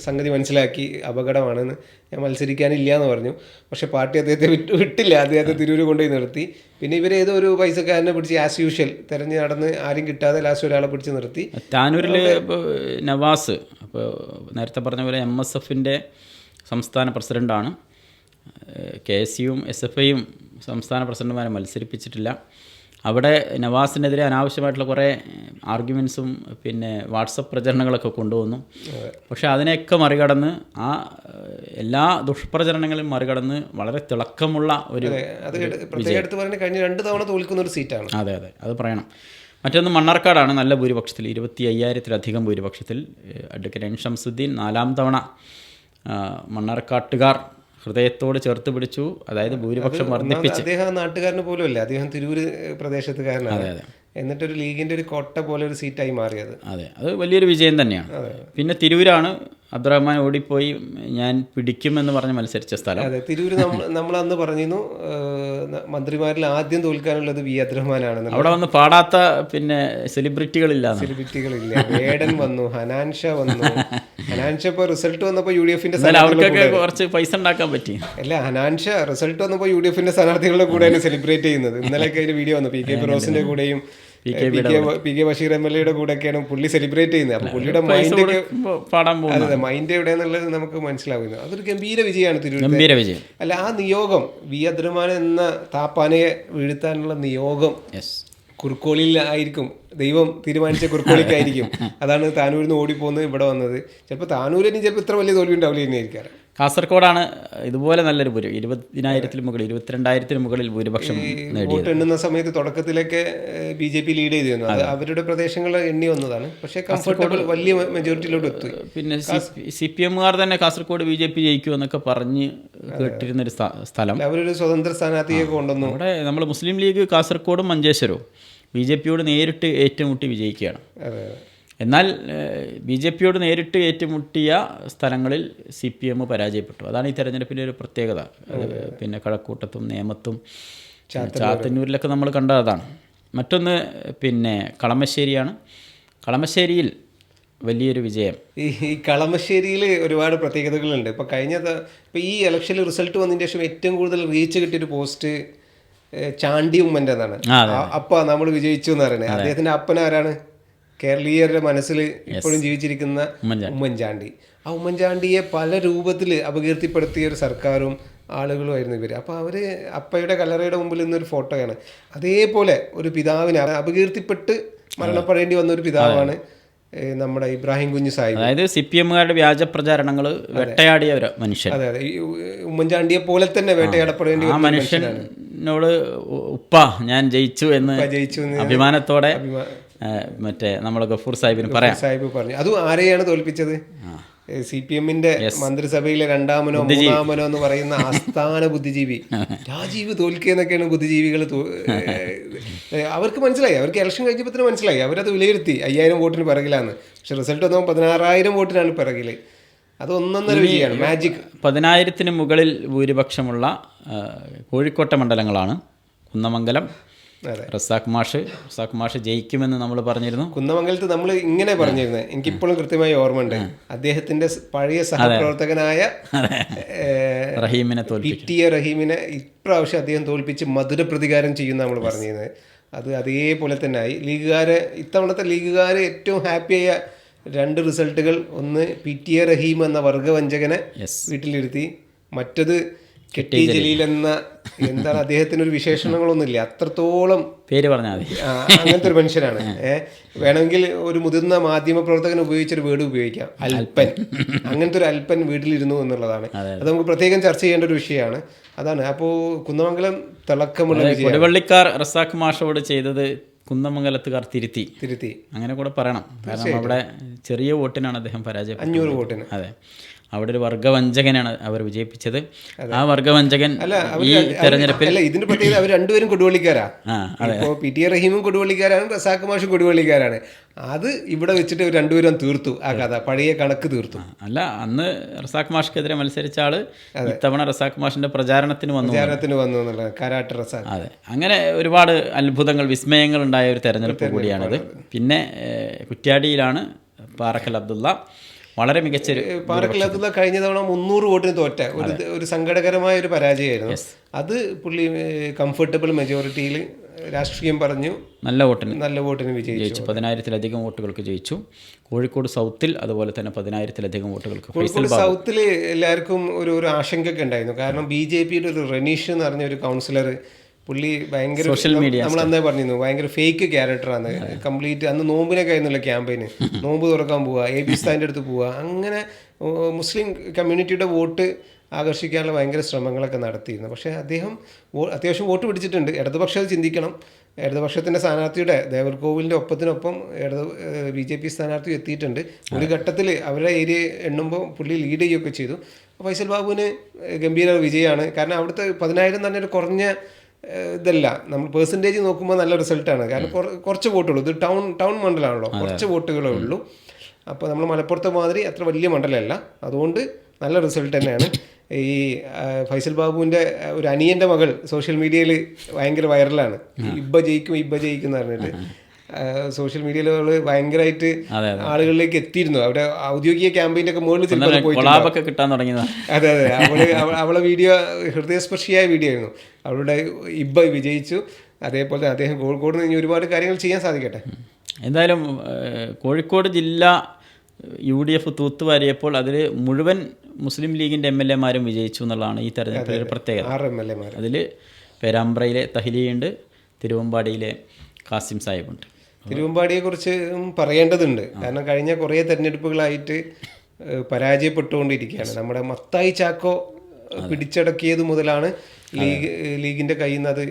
സംഗതി മനസ്സിലാക്കി, അപകടമാണെന്ന്, ഞാൻ മത്സരിക്കാനില്ല എന്ന് പറഞ്ഞു. പക്ഷേ പാർട്ടി അദ്ദേഹത്തെ വിട്ടില്ല, അദ്ദേഹത്തെ തിരൂര് കൊണ്ടുപോയി നിർത്തി. പിന്നെ ഇവരേതോ ഒരു പൈസക്കാരനെ പിടിച്ച് ആസ് യൂഷ്വൽ തെരഞ്ഞു നടന്ന് ആരും കിട്ടാതെ ലാസ്റ്റ് ഒരാളെ പിടിച്ച് നിർത്തി. താനൂരിൽ നവാസ്, അപ്പോൾ നേരത്തെ പറഞ്ഞ പോലെ MSF-ൻ്റെ സംസ്ഥാന പ്രസിഡൻ്റാണ്. KSU-യും SFI-യും സംസ്ഥാന പ്രസിഡന്റുമാരെ മത്സരിപ്പിച്ചിട്ടില്ല. അവിടെ നവാസിനെതിരെ അനാവശ്യമായിട്ടുള്ള കുറേ ആർഗ്യുമെൻസും പിന്നെ വാട്സപ്പ് പ്രചരണങ്ങളൊക്കെ കൊണ്ടുവന്നു. പക്ഷേ അതിനെയൊക്കെ മറികടന്ന്, ആ എല്ലാ ദുഷ്പ്രചരണങ്ങളും മറികടന്ന് വളരെ തിളക്കമുള്ള ഒരു കഴിഞ്ഞ 2 തവണ തോൽക്കുന്ന ഒരു സീറ്റാണ്. അതെ, അത് പറയണം. മറ്റൊന്ന് മണ്ണാർക്കാടാണ്. നല്ല ഭൂരിപക്ഷത്തിൽ 25,000-ലധികം ഭൂരിപക്ഷത്തിൽ അഡ്വക്കേറ്റ് എൻ ഷംസുദ്ദീൻ 4ാം തവണ മണ്ണാർക്കാട്ടുകാർ ഹൃദയത്തോട് ചേർത്ത് പിടിച്ചു. അതായത് ഭൂരിപക്ഷം വർദ്ധിപ്പിച്ച്. അദ്ദേഹം നാട്ടുകാരന് പോലും അല്ല, അദ്ദേഹം തിരൂര് പ്രദേശത്തുകാരനാണ്. എന്നിട്ടൊരു ലീഗിന്റെ ഒരു കോട്ട പോലെ ഒരു സീറ്റായി മാറിയത്. അതെ, അത് വലിയൊരു വിജയം തന്നെയാണ്. പിന്നെ തിരൂരാണ് അബ്ദുറഹ്മാൻ ഓടിപ്പോയി ഞാൻ പിടിക്കുമെന്ന് പറഞ്ഞ് മത്സരിച്ച സ്ഥലം. അതെ, തിരൂര് നമ്മൾ അന്ന് പറഞ്ഞിരുന്നു മന്ത്രിമാരിൽ ആദ്യം തോൽക്കാനുള്ളത് വി അബ്ദുറഹ്മാനാണെന്ന്. അവിടെ വന്ന് പാടാത്ത പിന്നെ സെലിബ്രിറ്റികളില്ല. വേടൻ വന്നു, ഹനാൻഷ വന്നു. ഹനാൻഷ ഇപ്പൊ റിസൾട്ട് വന്നപ്പോ UDF-ന്റെ അവർക്കൊക്കെ കുറച്ച് പൈസ ഉണ്ടാക്കാൻ പറ്റി. അല്ല, ഹനാൻഷ റിസൾട്ട് വന്നപ്പോ UDF-ന്റെ സ്ഥാനാർത്ഥികളുടെ കൂടെയാണ് സെലിബ്രേറ്റ് ചെയ്യുന്നത്. ഇന്നലെയൊക്കെ അതിന്റെ വീഡിയോ വന്നു. PK ഫിറോസിന്റെ കൂടെയും PK ബഷീർ MLA-യുടെ കൂടെയൊക്കെയാണ് പുള്ളി സെലിബ്രേറ്റ് ചെയ്യുന്നത്. അപ്പൊ പുള്ളിയുടെ മൈൻഡ് എവിടെയെന്നുള്ളത് നമുക്ക് മനസ്സിലാവുന്നു. അതൊരു ഗംഭീര വിജയമാണ് തിരുവനന്തപുരം. അല്ല, ആ നിയോഗം വി അബ്ദുറഹ്മാൻ എന്ന താപ്പാനയെ വീഴ്ത്താനുള്ള നിയോഗം കുറുക്കോളിയിൽ ആയിരിക്കും. ദൈവം തീരുമാനിച്ച കുറുക്കോളിക്കായിരിക്കും. അതാണ് താനൂരിൽ നിന്ന് ഓടിപ്പോകുന്നത് ഇവിടെ വന്നത്. ചിലപ്പോൾ താനൂരിന് ചിലപ്പോൾ ഇത്ര വലിയ തോൽവി ഉണ്ടാവില്ല തന്നെയായിരിക്കാം. കാസർഗോഡാണ് ഇതുപോലെ നല്ലൊരു 20,000-ൽ മുകളിൽ 22,000-ന് മുകളിൽ ഭൂരിപക്ഷം വോട്ട് എണ്ണുന്ന സമയത്ത് തുടക്കത്തിലൊക്കെ BJP ലീഡ് ചെയ്തിരുന്നു. അത് അവരുടെ പ്രദേശങ്ങൾ എണ്ണി വന്നതാണ്. പക്ഷേ കംഫർട്ടബിൾ വലിയ മെജോറിറ്റിയിലോട്ട് എത്തി. പിന്നെ CPM-കാർ തന്നെ കാസർഗോഡ് BJP ജയിക്കുമെന്നൊക്കെ പറഞ്ഞ് കേട്ടിരുന്നൊരു സ്ഥലം. അവരൊരു സ്വതന്ത്ര സ്ഥാനാർത്ഥിയെ കൊണ്ടുവന്നു. അവിടെ നമ്മൾ മുസ്ലിം ലീഗ് കാസർഗോഡും മഞ്ചേശ്വരവും BJP-യോട് നേരിട്ട് ഏറ്റുമുട്ടി വിജയിക്കുകയാണ്. എന്നാൽ BJP-യോട് നേരിട്ട് ഏറ്റുമുട്ടിയ സ്ഥലങ്ങളിൽ CPM പരാജയപ്പെട്ടു. അതാണ് ഈ തെരഞ്ഞെടുപ്പിൻ്റെ ഒരു പ്രത്യേകത. പിന്നെ കഴക്കൂട്ടത്തും നേമത്തും ചാത്തന്നൂരിലൊക്കെ നമ്മൾ കണ്ടത് അതാണ്. മറ്റൊന്ന് പിന്നെ കളമശ്ശേരിയാണ്. കളമശ്ശേരിയിൽ വലിയൊരു വിജയം. ഈ കളമശ്ശേരിയിൽ ഒരുപാട് പ്രത്യേകതകളുണ്ട്. ഇപ്പോൾ ഈ ഇലക്ഷനിൽ റിസൾട്ട് വന്നതിന് ശേഷം ഏറ്റവും കൂടുതൽ റീച്ച് കിട്ടിയൊരു പോസ്റ്റ് ചാണ്ടി ഉമ്മൻ്റെതാണ്. അപ്പ നമ്മൾ വിജയിച്ചു എന്ന് പറയുന്നത്. അദ്ദേഹത്തിൻ്റെ അപ്പനാരാണ്? കേരളീയരുടെ മനസ്സിൽ ഇപ്പോഴും ജീവിച്ചിരിക്കുന്ന ഉമ്മൻചാണ്ടി. ആ ഉമ്മൻചാണ്ടിയെ പല രൂപത്തിൽ അപകീർത്തിപ്പെടുത്തിയ ഒരു സർക്കാരും ആളുകളുമായിരുന്നു ഇവർ. അപ്പോൾ അവർ അപ്പയുടെ കല്ലറയുടെ മുമ്പിൽ നിന്നൊരു ഫോട്ടോയാണ്. അതേപോലെ ഒരു പിതാവിനെ അപകീർത്തിപ്പെട്ട് മരണപ്പെടേണ്ടി വന്ന ഒരു പിതാവാണ് നമ്മുടെ ഇബ്രാഹിം കുഞ്ഞ് സാഹിബ്. അതായത് CPM-കാരുടെ വ്യാജ പ്രചാരണങ്ങൾ വേട്ടയാടിയ ഒരു മനുഷ്യൻ. അതെ, ഈ ഉമ്മൻചാണ്ടിയെ പോലെ തന്നെ വേട്ടയാടപ്പെടേണ്ടി വന്ന മനുഷ്യനോട് ഉപ്പ ഞാൻ ജയിച്ചു എന്ന് അഭിമാനത്തോടെ മറ്റേ നമ്മളെ ഗഫൂർ സാഹിബിന് സാഹിബ് പറഞ്ഞു. അതും ആരെയാണ് തോൽപ്പിച്ചത്? CPM-ന്റെ മന്ത്രിസഭയിലെ 2-മനോ 3-മനോ എന്ന് പറയുന്ന ആസ്ഥാന ബുദ്ധിജീവി രാജീവ് തോൽക്കിയെന്നൊക്കെയാണ് ബുദ്ധിജീവികൾ. അവർക്ക് മനസ്സിലായി, അവർക്ക് ഇലക്ഷൻ കഴിഞ്ഞപ്പോൾ തന്നെ മനസ്സിലായി. അവരത് വിലയിരുത്തി 5,000 വോട്ടിന് പിറകിലാണ്. പക്ഷെ റിസൾട്ട് വന്നപ്പോൾ 16,000 വോട്ടിനാണ് പിറകിൽ. അത് ഒന്നൊന്നര വിജയമാണ്, മാജിക്. 10,000-ന് മുകളിൽ ഭൂരിപക്ഷമുള്ള കോഴിക്കോട്ടെ മണ്ഡലങ്ങളാണ്. കുന്നമംഗലം റസാഖ് മാഷ് ജയിക്കുമെന്ന് നമ്മൾ പറഞ്ഞിരുന്നു. കുന്നമംഗലത്ത് നമ്മൾ ഇങ്ങനെ പറഞ്ഞിരുന്നത് എനിക്കിപ്പോഴും കൃത്യമായി ഓർമ്മയുണ്ട്. അദ്ദേഹത്തിന്റെ പഴയ സഹപ്രവർത്തകനായ റഹീമിനെ ഇപ്രാവശ്യം അദ്ദേഹം തോൽപ്പിച്ച് മധുര പ്രതികാരം ചെയ്യുന്ന നമ്മൾ പറഞ്ഞിരുന്നത്. അത് അതേപോലെ തന്നെ ആയി. ഇത്തവണത്തെ ലീഗുകാർ ഏറ്റവും ഹാപ്പിയായ 2 റിസൾട്ടുകൾ, ഒന്ന് PTA റഹീം എന്ന വർഗവഞ്ചകനെ വീട്ടിലിരുത്തി, മറ്റത് കെട്ടി ജലീൽ എന്ന, എന്താണ് അദ്ദേഹത്തിന് ഒരു വിശേഷണങ്ങളൊന്നുമില്ല, അത്രത്തോളം പേര് പറഞ്ഞാൽ മതി, അങ്ങനത്തെ ഒരു മനുഷ്യനാണ്. വേണമെങ്കിൽ ഒരു മുതിർന്ന മാധ്യമ പ്രവർത്തകൻ ഉപയോഗിച്ചൊരു വേർഡ് ഉപയോഗിക്കാം, അൽപ്പൻ. അങ്ങനത്തെ ഒരു അൽപ്പൻ വീട്ടിലിരുന്നു എന്നുള്ളതാണ്. അത് നമുക്ക് പ്രത്യേകം ചർച്ച ചെയ്യേണ്ട ഒരു വിഷയമാണ്. അതാണ്. അപ്പോൾ കുന്നമംഗലം തിളക്കമുള്ള വിജയം. കൊടുവള്ളിക്കാർ റസാഖ് മാഷോട് ചെയ്തത് കുന്നമംഗലത്തുകാർ തിരുത്തി അങ്ങനെ കൂടെ പറയണം. കാരണം അവിടെ ചെറിയ വോട്ടിനാണ് അദ്ദേഹം പരാജയം, 500 വോട്ടിന്. അതെ, അവിടെ ഒരു വർഗവഞ്ചകനാണ് അവർ വിജയിപ്പിച്ചത്. ആ വർഗവഞ്ചകൻ ഈ തെരഞ്ഞെടുപ്പിൽ, ഇതിന്റെ പ്രത്യേകത അവർ രണ്ടുപേരും കൊടുവള്ളിക്കാരാ. ഇപ്പോൾ PTA റഹീമും കൊടുവള്ളിക്കാരാണ്, റസാഖ് മാഷും കൊടുവള്ളിക്കാരാണ്. അത് ഇവിടെ വെച്ചിട്ട് രണ്ടുപേരും തീർത്തു, ആ കഥ പഴയ കണക്ക് തീർത്തു. അല്ല, അന്ന് റസാഖ് മാഷ്ക്കെതിരെ മത്സരിച്ച ആള് ഇത്തവണ റസാഖ് മാഷിന്റെ പ്രചാരണത്തിന് വന്നു എന്നുള്ളത്, കാരാട്ട് റസാഖ്. അതെ, അങ്ങനെ ഒരുപാട് അത്ഭുതങ്ങൾ, വിസ്മയങ്ങൾ ഉണ്ടായ ഒരു തെരഞ്ഞെടുപ്പ് കൂടിയാണിത്. പിന്നെ കുറ്റ്യാടിയിലാണ് പാറക്കൽ അബ്ദുള്ള വളരെ മികച്ചൊരു. പാറക്കൽ അബ്ദുള്ള കഴിഞ്ഞ തവണ 300 വോട്ടിന് തോറ്റ ഒരു സങ്കടകരമായ ഒരു പരാജയമായിരുന്നു. അത് പുള്ളി കംഫർട്ടബിൾ മെജോറിറ്റിയിൽ രാഷ്ട്രീയം പറഞ്ഞു നല്ല വോട്ടിന് വിജയിച്ചു. 10,000-ലധികം വോട്ടുകൾക്ക് ജയിച്ചു. കോഴിക്കോട് സൗത്തിൽ അതുപോലെ തന്നെ 10,000-ലധികം വോട്ടുകൾക്ക്. കോഴിക്കോട് സൗത്തിൽ എല്ലാവർക്കും ഒരു ആശങ്കയൊക്കെ ഉണ്ടായിരുന്നു. കാരണം BJP-യുടെ ഒരു റനീഷ് എന്ന് പറഞ്ഞ ഒരു കൗൺസിലർ, പുള്ളി ഭയങ്കര സോഷ്യൽ മീഡിയ, നമ്മൾ അന്നേ പറഞ്ഞിരുന്നു, ഭയങ്കര ഫേക്ക് ക്യാരക്ടറാണ്. കംപ്ലീറ്റ് അന്ന് നോമ്പിനൊക്കെ ആയിരുന്നില്ല ക്യാമ്പയിന്, നോമ്പ് തുറക്കാൻ പോവുക, AB സ്ഥാൻ്റെ അടുത്ത് പോവുക, അങ്ങനെ മുസ്ലിം കമ്മ്യൂണിറ്റിയുടെ വോട്ട് ആകർഷിക്കാനുള്ള ഭയങ്കര ശ്രമങ്ങളൊക്കെ നടത്തിയിരുന്നു. പക്ഷേ അദ്ദേഹം അത്യാവശ്യം വോട്ട് പിടിച്ചിട്ടുണ്ട്. ഇടതുപക്ഷം അത് ചിന്തിക്കണം. ഇടതുപക്ഷത്തിൻ്റെ സ്ഥാനാർത്ഥിയുടെ ദേവർകോവിലിൻ്റെ ഒപ്പത്തിനൊപ്പം BJP സ്ഥാനാർത്ഥി എത്തിയിട്ടുണ്ട്. ഒരു ഘട്ടത്തിൽ അവരുടെ ഏരിയ എണ്ണുമ്പോൾ പുള്ളി ലീഡ് ചെയ്യുകയൊക്കെ ചെയ്തു. ഫൈസൽ ബാബുവിന് ഗംഭീര വിജയമാണ്. കാരണം അവിടുത്തെ 10,000 തന്നെ ഒരു കുറഞ്ഞ ഇതല്ല, നമ്മൾ പേഴ്സൻറ്റേജ് നോക്കുമ്പോൾ നല്ല റിസൾട്ടാണ്. കാരണം കുറച്ച് വോട്ടുള്ളൂ, ഇത് ടൗൺ മണ്ഡലമാണല്ലോ, കുറച്ച് വോട്ടുകളേ ഉള്ളൂ. അപ്പോൾ നമ്മൾ മലപ്പുറത്തെ മാതിരി അത്ര വലിയ മണ്ഡലമല്ല, അതുകൊണ്ട് നല്ല റിസൾട്ട് തന്നെയാണ്. ഈ ഫൈസൽ ബാബുവിൻ്റെ ഒരു അനിയൻ്റെ മകൾ സോഷ്യൽ മീഡിയയിൽ ഭയങ്കര വൈറലാണ്. ഇബ്ബ ജയിക്കും എന്ന് പറഞ്ഞിട്ട് സോഷ്യൽ മീഡിയയിൽ ഭയങ്കരമായിട്ട് ആളുകളിലേക്ക് എത്തിയിരുന്നു. അവിടെ ഔദ്യോഗിക ക്യാമ്പയിൻ്റെ ഒക്കെ മുകളിൽ കിട്ടാൻ തുടങ്ങി. അതെ, അവളെ വീഡിയോ ഹൃദയസ്പർശിയായ വീഡിയോ ആയിരുന്നു. അവളുടെ ഇബ്ബ വിജയിച്ചു. അതേപോലെ അദ്ദേഹം കോഴിക്കോട് നിന്ന് ഒരുപാട് കാര്യങ്ങൾ ചെയ്യാൻ സാധിക്കട്ടെ. എന്തായാലും കോഴിക്കോട് ജില്ല UDF തൂത്തുവാരിയപ്പോൾ അതിൽ മുഴുവൻ മുസ്ലിം ലീഗിൻ്റെ MLA-മാരും വിജയിച്ചു എന്നുള്ളതാണ് ഈ തെരഞ്ഞെടുപ്പിലെ പ്രത്യേകത. 6 MLA-മാർ. അതിൽ പേരാമ്പ്രയിലെ തഹ്ലിയുണ്ട്, തിരുവമ്പാടിയിലെ കാസിം സാഹിബുണ്ട്. തിരുവമ്പാടിയെക്കുറിച്ച് പറയേണ്ടതുണ്ട്. കാരണം കഴിഞ്ഞ കുറേ തെരഞ്ഞെടുപ്പുകളായിട്ട് പരാജയപ്പെട്ടുകൊണ്ടിരിക്കുകയാണ്. നമ്മുടെ മത്തായി ചാക്കോ പിടിച്ചടക്കിയത് മുതലാണ് ലീഗിൻ്റെ കയ്യിൽ നിന്ന് അത്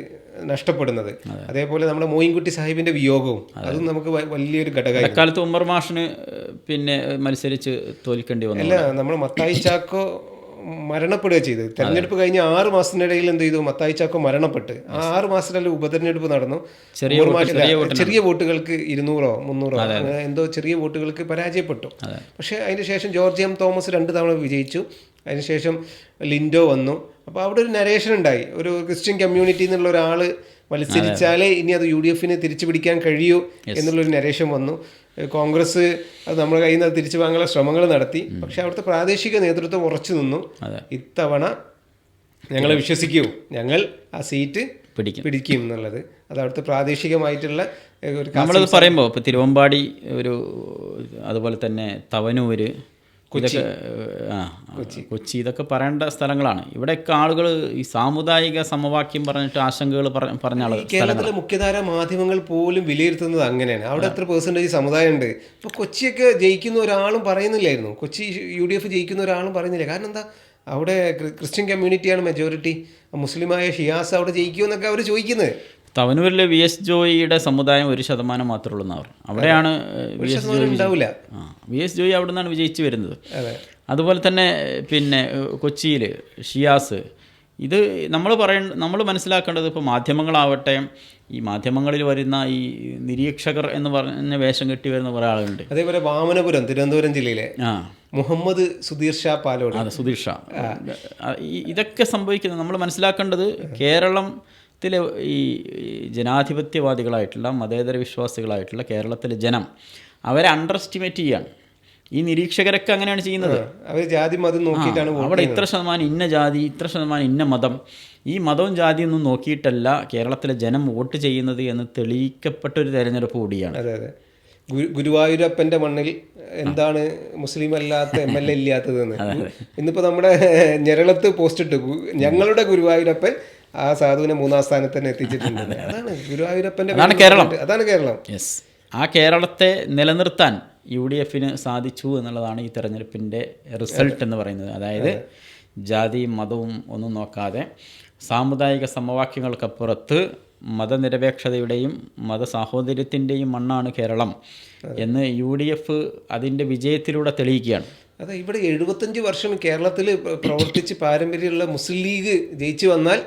നഷ്ടപ്പെടുന്നത്. അതേപോലെ നമ്മുടെ മോയിൻകുട്ടി സാഹിബിന്റെ വിയോഗവും അതും നമുക്ക് വലിയൊരു ഘടകമായി. അക്കാലത്ത് ഉമ്മർ മാഷിന് പിന്നെ മത്സരിച്ച് തോൽക്കേണ്ടി വന്നു. അല്ല, നമ്മൾ മത്തായി ചാക്കോ മരണപ്പെടുക ചെയ്തത്. തെരഞ്ഞെടുപ്പ് കഴിഞ്ഞ 6 മാസത്തിനിടയിൽ എന്ത് ചെയ്തു, മത്തായി ചാക്കോ മരണപ്പെട്ട്. ആ 6 മാസത്തിനല്ല ഉപതെരഞ്ഞെടുപ്പ് നടന്നു. ചെറിയ വോട്ടുകൾക്ക് 200 300 എന്തോ ചെറിയ വോട്ടുകൾക്ക് പരാജയപ്പെട്ടു. പക്ഷേ അതിന് ശേഷം ജോർജ് M. തോമസ് 2 തവണ വിജയിച്ചു. അതിനുശേഷം ലിൻഡോ വന്നു. അപ്പോൾ അവിടെ ഒരു നരേഷൻ ഉണ്ടായി. ഒരു ക്രിസ്ത്യൻ കമ്മ്യൂണിറ്റി എന്നുള്ള ഒരാൾ മത്സരിച്ചാലേ ഇനി അത് UDF-ന് തിരിച്ചു പിടിക്കാൻ കഴിയൂ എന്നുള്ളൊരു നരേഷൻ വന്നു. കോൺഗ്രസ് അത് നമ്മുടെ കയ്യിൽ നിന്ന് തിരിച്ചു വാങ്ങാനുള്ള ശ്രമങ്ങൾ നടത്തി. പക്ഷെ അവിടുത്തെ പ്രാദേശിക നേതൃത്വം ഉറച്ചു നിന്നു. ഇത്തവണ ഞങ്ങളെ വിശ്വസിക്കൂ, ഞങ്ങൾ ആ സീറ്റ് പിടിക്കും എന്നുള്ളത്. അത് അവിടുത്തെ പ്രാദേശികമായിട്ടുള്ള ഒരു നമ്മളത് പറയുമ്പോൾ ഇപ്പോൾ തിരുവമ്പാടി ഒരു, അതുപോലെ തന്നെ തവനൂര്, കൊച്ചി, ഇതൊക്കെ പറയേണ്ട സ്ഥലങ്ങളാണ്. ഇവിടെയൊക്കെ ആളുകൾ ഈ സാമുദായിക സമവാക്യം പറഞ്ഞിട്ട് ആശങ്കകൾ പറഞ്ഞ ആളുകൾ. കേരളത്തിലെ മുഖ്യധാര മാധ്യമങ്ങൾ പോലും വിലയിരുത്തുന്നത് അങ്ങനെയാണ്. അവിടെ എത്ര പെർസെൻറ്റേജ് സമുദായം ഉണ്ട്. ഇപ്പോൾ കൊച്ചിയൊക്കെ ജയിക്കുന്ന ഒരാളും പറയുന്നില്ലായിരുന്നു, കൊച്ചി UDF ജയിക്കുന്ന ഒരാളും പറയുന്നില്ല. കാരണം എന്താ, അവിടെ ക്രിസ്ത്യൻ കമ്മ്യൂണിറ്റിയാണ് മെജോറിറ്റി. മുസ്ലിമായ ഷിയാസ് അവിടെ ജയിക്കുമെന്നൊക്കെ അവർ ചോദിക്കുന്നത്. തവനൂരിലെ VS ജോയിയുടെ സമുദായം 1% മാത്രമേ ഉള്ളൂ എന്നവർ. അവിടെയാണ് VS ജോയി അവിടെ നിന്നാണ് വിജയിച്ചു വരുന്നത്. അതുപോലെ തന്നെ പിന്നെ കൊച്ചിയിൽ ഷിയാസ്, ഇത് നമ്മൾ മനസ്സിലാക്കേണ്ടത് ഇപ്പോൾ മാധ്യമങ്ങളാവട്ടെ, ഈ മാധ്യമങ്ങളിൽ വരുന്ന ഈ നിരീക്ഷകർ എന്ന് പറഞ്ഞ വേഷം കെട്ടി വരുന്ന കുറേ ആളുകളുണ്ട്. അതേപോലെ വാമനപുരം തിരുവനന്തപുരം ജില്ലയിലെ മുഹമ്മദ് സുധീർ ഷാ പാലോട്. അതെ, സുധീർ ഷാ. ഇതൊക്കെ സംഭവിക്കുന്നത് നമ്മൾ മനസ്സിലാക്കേണ്ടത്, കേരളത്തിലെ ഈ ജനാധിപത്യവാദികളായിട്ടുള്ള മതേതര വിശ്വാസികളായിട്ടുള്ള കേരളത്തിലെ ജനം അവരെ അണ്ടർ എസ്റ്റിമേറ്റ് ചെയ്യാണ്. ഈ നിരീക്ഷകരൊക്കെ അങ്ങനെയാണ് ചെയ്യുന്നത്. അവർ ജാതി മതം നോക്കിയിട്ടാണ് അവിടെ ഇത്ര ശതമാനം ഇന്ന ജാതി, ഇത്ര ശതമാനം ഇന്ന മതം, ഈ മതവും ജാതിയൊന്നും നോക്കിയിട്ടല്ല കേരളത്തിലെ ജനം വോട്ട് ചെയ്യുന്നത് എന്ന് തെളിയിക്കപ്പെട്ട ഒരു തെരഞ്ഞെടുപ്പ് കൂടിയാണ്. അതെ അതെ. ഗുരുവായൂരപ്പൻ്റെ മണ്ണിൽ എന്താണ് മുസ്ലിം അല്ലാത്ത MLA ഇല്ലാത്തതെന്ന് ഇന്നിപ്പോൾ നമ്മുടെ ഞെരളത്ത് പോസ്റ്റ് ഇട്ടു, ഞങ്ങളുടെ ഗുരുവായൂരപ്പൻ ആ സാധുവിനെ 3-ാം സ്ഥാനത്ത് തന്നെ എത്തിച്ചിട്ടുണ്ട്. അതാണ് ഗുരുവായൂരപ്പൻ്റെ, അതാണ് കേരളം. യെസ്, ആ കേരളത്തെ നിലനിർത്താൻ UDF-ന് സാധിച്ചു എന്നുള്ളതാണ് ഈ തെരഞ്ഞെടുപ്പിൻ്റെ റിസൾട്ട് എന്ന് പറയുന്നത്. അതായത് ജാതിയും മതവും ഒന്നും നോക്കാതെ സാമുദായിക സമവാക്യങ്ങൾക്കപ്പുറത്ത് മതനിരപേക്ഷതയുടെയും മതസാഹോദര്യത്തിൻ്റെയും മണ്ണാണ് കേരളം എന്ന് UDF അതിൻ്റെ വിജയത്തിലൂടെ തെളിയിക്കുകയാണ്. അതെ, ഇവിടെ 75 വർഷം കേരളത്തിൽ പ്രവർത്തിച്ച് പാരമ്പര്യമുള്ള മുസ്ലിം ലീഗ് ജയിച്ചു വന്നാൽ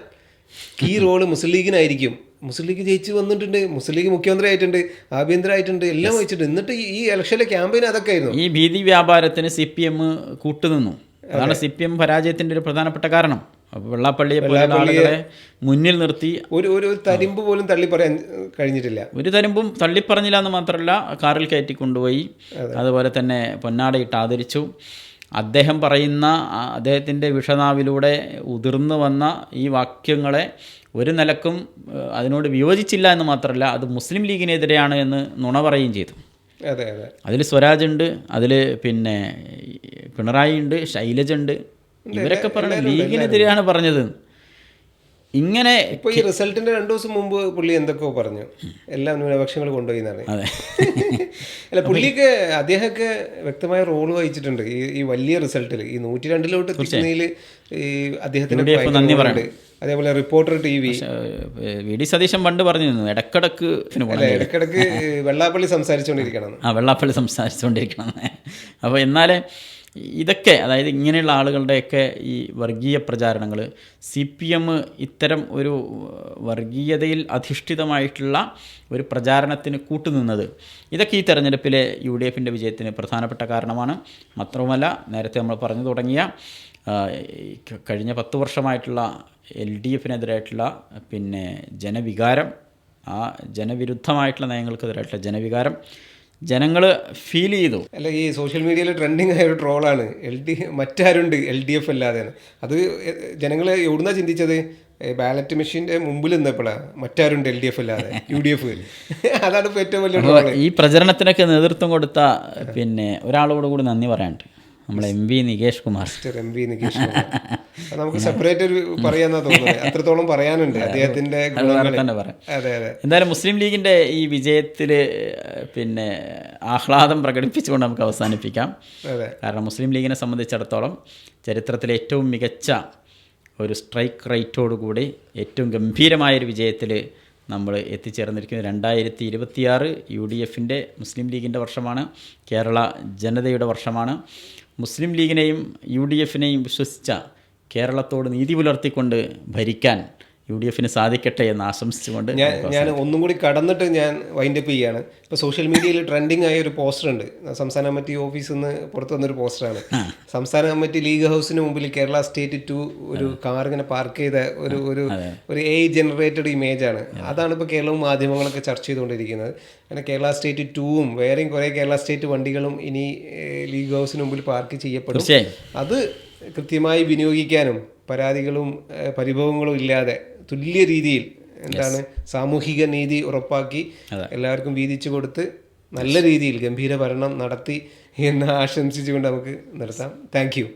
ഈ റോള് മുസ്ലിം ലീഗിനായിരിക്കും. മുസ്ലിം ലീഗ് ജയിച്ചു വന്നിട്ടുണ്ട്, മുസ്ലിം ലീഗ് മുഖ്യമന്ത്രി ആയിട്ടുണ്ട്, ആഭ്യന്തരമായിട്ടുണ്ട്, എല്ലാം വഹിച്ചിട്ടുണ്ട്. എന്നിട്ട് ഈ ഇലക്ഷനിലെ ക്യാമ്പയിൻ അതൊക്കെ ആയിരുന്നു. ഈ ഭീതി വ്യാപാരത്തിന് CPM കൂട്ടുനിന്നു. അതാണ് CPM പരാജയത്തിൻ്റെ ഒരു പ്രധാനപ്പെട്ട കാരണം. വെള്ളാപ്പള്ളിയെ പോലെ ആളുകളെ മുന്നിൽ നിർത്തി ഒരു തരിമ്പ് പോലും തള്ളി പറയാൻ കഴിഞ്ഞിട്ടില്ല. ഒരു തരിമ്പും തള്ളിപ്പറഞ്ഞില്ല എന്ന് മാത്രമല്ല, കാറിൽ കയറ്റി കൊണ്ടുപോയി, അതുപോലെ തന്നെ പൊന്നാടയിട്ട് ആദരിച്ചു. അദ്ദേഹം പറയുന്ന അദ്ദേഹത്തിൻ്റെ വിഷനാവിലൂടെ ഉതിർന്നു വന്ന ഈ വാക്യങ്ങളെ ഒരു നിലക്കും അതിനോട് വിയോജിച്ചില്ല എന്ന് മാത്രമല്ല, അത് മുസ്ലിം ലീഗിനെതിരെയാണ് എന്ന് നുണ പറയുകയും ചെയ്തു. അതെ അതെ. അതിൽ സ്വരാജ് ഉണ്ട്, അതിൽ പിന്നെ പിണറായി ഉണ്ട്, ശൈലജ ഉണ്ട്. ഇവരൊക്കെ പറഞ്ഞ ലീഗിനെതിരെയാണ് പറഞ്ഞത്. ഇങ്ങനെ ഇപ്പോൾ ഈ റിസൾട്ടിൻ്റെ 2 ദിവസം മുമ്പ് പുള്ളി എന്തൊക്കെയോ പറഞ്ഞു, എല്ലാ ന്യൂനപക്ഷങ്ങൾ കൊണ്ടുപോയി എന്നാണ്. അല്ല, പുള്ളിക്ക് അദ്ദേഹമൊക്കെ വ്യക്തമായ റോള് വഹിച്ചിട്ടുണ്ട് ഈ വലിയ റിസൾട്ടിൽ. ഈ 102-ലോട്ട് എത്തിക്കുന്നതിൽ ഈ അദ്ദേഹത്തിന് അതേപോലെ reporter TV, V D Satheesan പണ്ട് പറഞ്ഞിരുന്നു ഇടക്കിടക്ക് ഇടയ്ക്കിടയ്ക്ക് വെള്ളാപ്പള്ളി സംസാരിച്ചുകൊണ്ടിരിക്കണം. വെള്ളാപ്പള്ളി സംസാരിച്ചുകൊണ്ടിരിക്കണം. അപ്പോൾ എന്നാലേ ഇതൊക്കെ, അതായത് ഇങ്ങനെയുള്ള ആളുകളുടെയൊക്കെ ഈ വർഗീയ പ്രചാരണങ്ങൾ, CPM ഇത്തരം ഒരു വർഗീയതയിൽ അധിഷ്ഠിതമായിട്ടുള്ള ഒരു പ്രചാരണത്തിന് കൂട്ടുനിന്നത്, ഇതൊക്കെ ഈ തെരഞ്ഞെടുപ്പിലെ UDFൻ്റെ വിജയത്തിന് പ്രധാനപ്പെട്ട കാരണമാണ്. മാത്രവുമല്ല, നേരത്തെ നമ്മൾ പറഞ്ഞു തുടങ്ങിയ കഴിഞ്ഞ 10 വർഷമായിട്ടുള്ള LDFനെതിരായിട്ടുള്ള ജനവികാരം, ആ ജനവിരുദ്ധമായിട്ടുള്ള നയങ്ങൾക്കെതിരായിട്ടുള്ള ജനവികാരം ജനങ്ങൾ ഫീൽ ചെയ്തു. അല്ല, ഈ സോഷ്യൽ മീഡിയയിൽ ട്രെൻഡിങ് ആയ ഒരു ട്രോളാണ് മറ്റാരുണ്ട് LDF അല്ലാതെ. അത് ജനങ്ങൾ എവിടുന്നാ ചിന്തിച്ചത്? ബാലറ്റ് മെഷീൻ്റെ മുമ്പിൽ നിന്നപ്പോഴാണ് മറ്റാരുണ്ട് LDF അല്ലാതെ UDF. അതാണ് ഇപ്പോൾ ഏറ്റവും വലിയ ട്രോൾ. ഈ പ്രചരണത്തിനൊക്കെ നേതൃത്വം കൊടുത്ത ഒരാളോട് കൂടി നന്ദി പറയാനുണ്ട്, നമ്മളെ MV നികേഷ് കുമാർ. നമുക്ക് സെപ്പറേറ്റ് ഒരു പറയാന്നാ തോന്നുന്നത്. അത്രത്തോളം പറയാനുണ്ട് അദ്ദേഹത്തിന്റെ തന്നെ പറയാം. എന്തായാലും മുസ്ലിം ലീഗിന്റെ ഈ വിജയത്തിൽ ആഹ്ലാദം പ്രകടിപ്പിച്ചുകൊണ്ട് നമുക്ക് അവസാനിപ്പിക്കാം. കാരണം മുസ്ലിം ലീഗിനെ സംബന്ധിച്ചിടത്തോളം ചരിത്രത്തിലെ ഏറ്റവും മികച്ച ഒരു സ്ട്രൈക്ക് റേറ്റോടുകൂടി ഏറ്റവും ഗംഭീരമായൊരു വിജയത്തിൽ നമ്മൾ എത്തിച്ചേർന്നിരിക്കുന്നത്. 2026 UDFൻ്റെ മുസ്ലിം ലീഗിൻ്റെ വർഷമാണ്, കേരള ജനതയുടെ വർഷമാണ്. മുസ്ലിം ലീഗിനെയും UDFനെയും വിശ്വസിച്ച, കേരളത്തോട് നീതി പുലർത്തിക്കൊണ്ട് ഭരിക്കാൻ UDFന് സാധിക്കട്ടെ എന്ന് ആശംസിച്ചുകൊണ്ട് ഞാൻ ഒന്നും കൂടി കടന്നിട്ട് ഞാൻ വൈൻഡപ്പ് ചെയ്യാണ്. ഇപ്പോൾ സോഷ്യൽ മീഡിയയിൽ ട്രെൻഡിങ് ആയ ഒരു പോസ്റ്റർ ഉണ്ട്. സംസ്ഥാന കമ്മിറ്റി ഓഫീസിൽ നിന്ന് പുറത്തു വന്നൊരു പോസ്റ്ററാണ്. സംസ്ഥാന കമ്മിറ്റി ലീഗ് ഹൗസിന് മുമ്പിൽ കേരള സ്റ്റേറ്റ് 2 ഒരു കാർ ഇങ്ങനെ പാർക്ക് ചെയ്ത ഒരു AI ജനറേറ്റഡ് ഇമേജാണ്. അതാണ് ഇപ്പോൾ കേരളവും മാധ്യമങ്ങളൊക്കെ ചർച്ച ചെയ്തുകൊണ്ടിരിക്കുന്നത്. അങ്ങനെ കേരള സ്റ്റേറ്റ് 2ഉം വേറെയും കുറേ കേരള സ്റ്റേറ്റ് വണ്ടികളും ഇനി ലീഗ് ഹൗസിന് മുമ്പിൽ പാർക്ക് ചെയ്യപ്പെടും. അത് കൃത്യമായി വിനിയോഗിക്കാനും പരാതികളും പരിഭവങ്ങളും ഇല്ലാതെ തുല്യ രീതിയിൽ സാമൂഹിക നീതി ഉറപ്പാക്കി എല്ലാവർക്കും വീതിച്ചു കൊടുത്ത് നല്ല രീതിയിൽ ഗംഭീര ഭരണം നടത്തി എന്ന് ആശംസിച്ചുകൊണ്ട് നമുക്ക് നിർത്താം. Thank you.